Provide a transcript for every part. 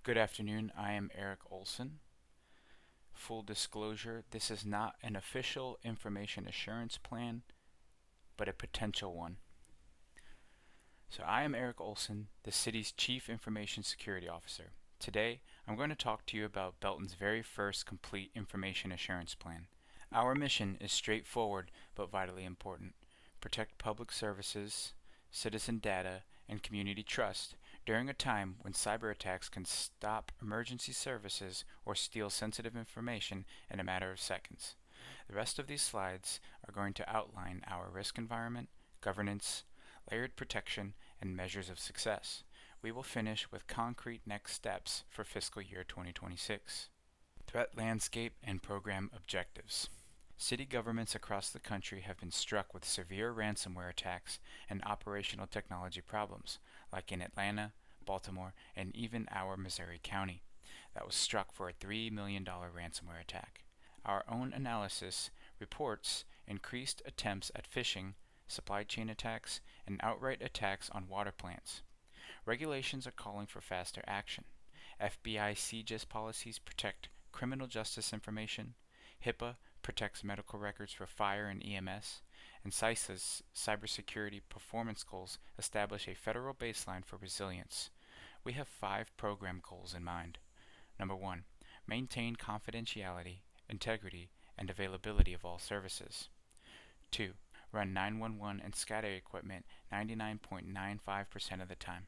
Good afternoon, I am Eric Olson. Full disclosure, this is not an official information assurance plan, but a potential one. So I am Eric Olson, the city's Chief Information Security Officer. Today, I'm going to talk to you about Belton's very first complete information assurance plan. Our mission is straightforward but vitally important. Protect public services, citizen data, and community trust during a time when cyber attacks can stop emergency services or steal sensitive information in a matter of seconds. The rest of these slides are going to outline our risk environment, governance, layered protection, and measures of success. We will finish with concrete next steps for fiscal year 2026. Threat landscape and program objectives. City governments across the country have been struck with severe ransomware attacks and operational technology problems, like in Atlanta, Baltimore, and even our Missouri County, that was struck for a $3 million ransomware attack. Our own analysis reports increased attempts at phishing, supply chain attacks, and outright attacks on water plants. Regulations are calling for faster action. FBI CJIS policies protect criminal justice information, HIPAA protects medical records for fire and EMS, and CISA's cybersecurity performance goals establish a federal baseline for resilience. We have 5 program goals in mind. Number 1. Maintain confidentiality, integrity, and availability of all services. 2. Run 911 and SCADA equipment 99.95% of the time.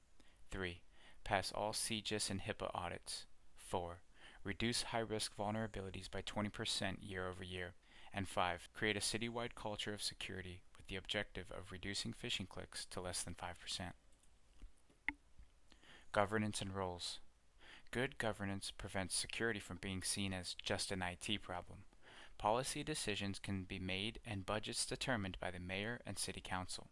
3. Pass all CJIS and HIPAA audits. 4. Reduce high-risk vulnerabilities by 20% year over year. And 5. Create a citywide culture of security with the objective of reducing phishing clicks to less than 5%. Governance and roles. Good governance prevents security from being seen as just an IT problem. Policy decisions can be made and budgets determined by the mayor and city council.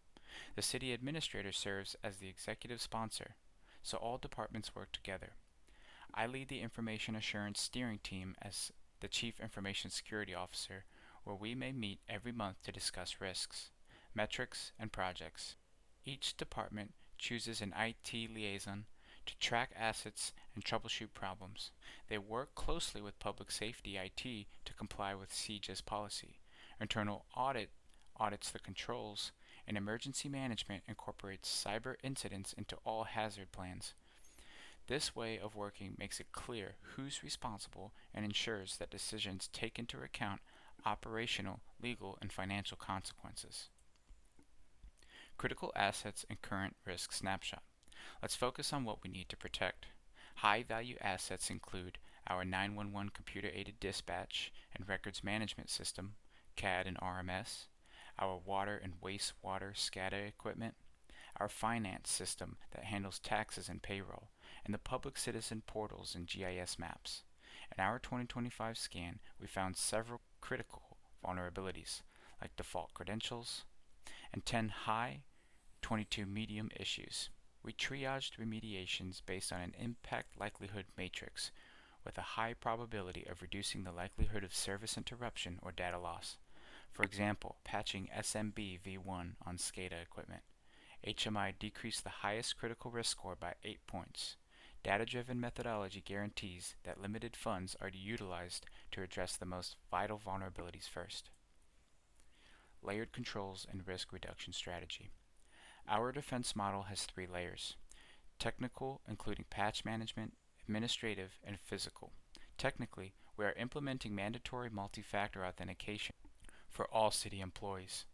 The city administrator serves as the executive sponsor, so all departments work together. I lead the Information Assurance Steering Team as the Chief Information Security Officer, where we may meet every month to discuss risks, metrics, and projects. Each department chooses an IT liaison to track assets and troubleshoot problems. They work closely with public safety IT to comply with CJIS policy. Internal audit audits the controls, and emergency management incorporates cyber incidents into all hazard plans. This way of working makes it clear who's responsible and ensures that decisions take into account operational, legal, and financial consequences. Critical assets and current risk snapshot. Let's focus on what we need to protect. High-value assets include our 911 computer-aided dispatch and records management system, CAD and RMS, our water and wastewater SCADA equipment, our finance system that handles taxes and payroll, and the public citizen portals and GIS maps. In our 2025 scan, we found several critical vulnerabilities, like default credentials, and 10 high, 22 medium issues. We triaged remediations based on an impact likelihood matrix, with a high probability of reducing the likelihood of service interruption or data loss. For example, patching SMB v1 on SCADA equipment. HMI decreased the highest critical risk score by 8 points. Data-driven methodology guarantees that limited funds are utilized to address the most vital vulnerabilities first. Layered controls and risk reduction strategy. Our defense model has 3 layers. Technical, including patch management, administrative, and physical. Technically, we are implementing mandatory multi-factor authentication for all city employees,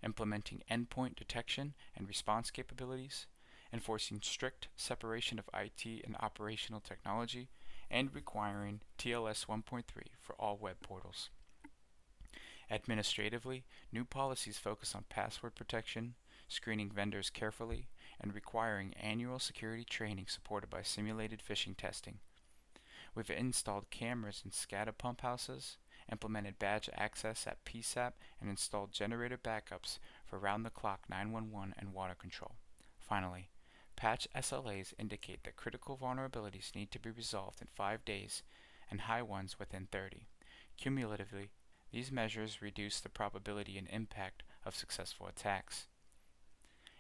implementing endpoint detection and response capabilities, enforcing strict separation of IT and operational technology, and requiring TLS 1.3 for all web portals. Administratively, new policies focus on password protection, screening vendors carefully, and requiring annual security training supported by simulated phishing testing. We've installed cameras in SCADA pump houses, implemented badge access at PSAP, and installed generator backups for round-the-clock 911 and water control. Finally, patch SLAs indicate that critical vulnerabilities need to be resolved in 5 days and high ones within 30. Cumulatively, these measures reduce the probability and impact of successful attacks.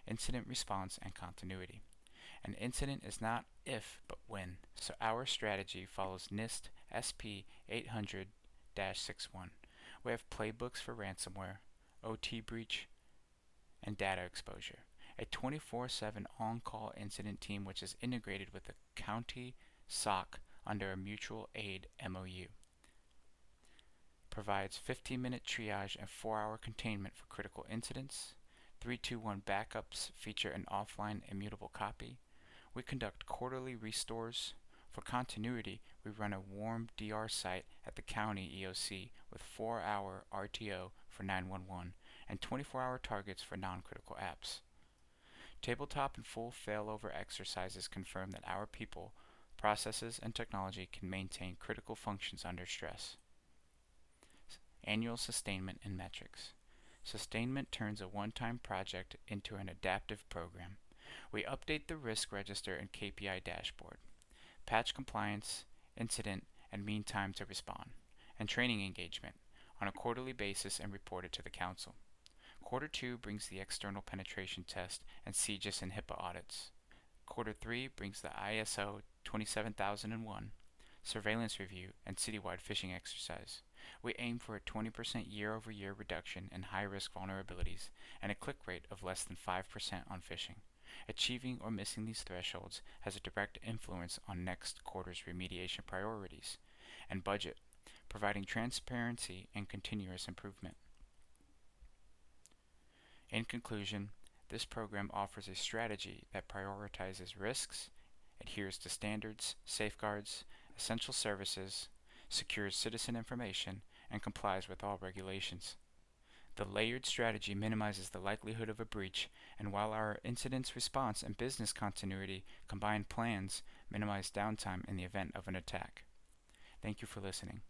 Incident response and continuity. An incident is not if, but when, so our strategy follows NIST SP 800-61. We have playbooks for ransomware, OT breach, and data exposure. A 24/7 on-call incident team which is integrated with the county SOC under a mutual aid MOU. Provides 15-minute triage and 4-hour containment for critical incidents. 321 backups feature an offline immutable copy. We conduct quarterly restores. For continuity, we run a warm DR site at the county EOC with 4-hour RTO for 911 and 24-hour targets for non-critical apps. Tabletop and full failover exercises confirm that our people, processes, and technology can maintain critical functions under stress. Annual sustainment and metrics. Sustainment turns a one-time project into an adaptive program. We update the risk register and KPI dashboard, patch compliance, incident, and mean time to respond, and training engagement on a quarterly basis and report it to the council. Quarter 2 brings the external penetration test and CGIS and HIPAA audits. Quarter 3 brings the ISO 27001 surveillance review and citywide phishing exercise. We aim for a 20% year-over-year reduction in high-risk vulnerabilities and a click rate of less than 5% on phishing. Achieving or missing these thresholds has a direct influence on next quarter's remediation priorities and budget, providing transparency and continuous improvement. In conclusion, this program offers a strategy that prioritizes risks, adheres to standards, safeguards, essential services, secures citizen information, and complies with all regulations. The layered strategy minimizes the likelihood of a breach, and while our incident response and business continuity combined plans minimize downtime in the event of an attack. Thank you for listening.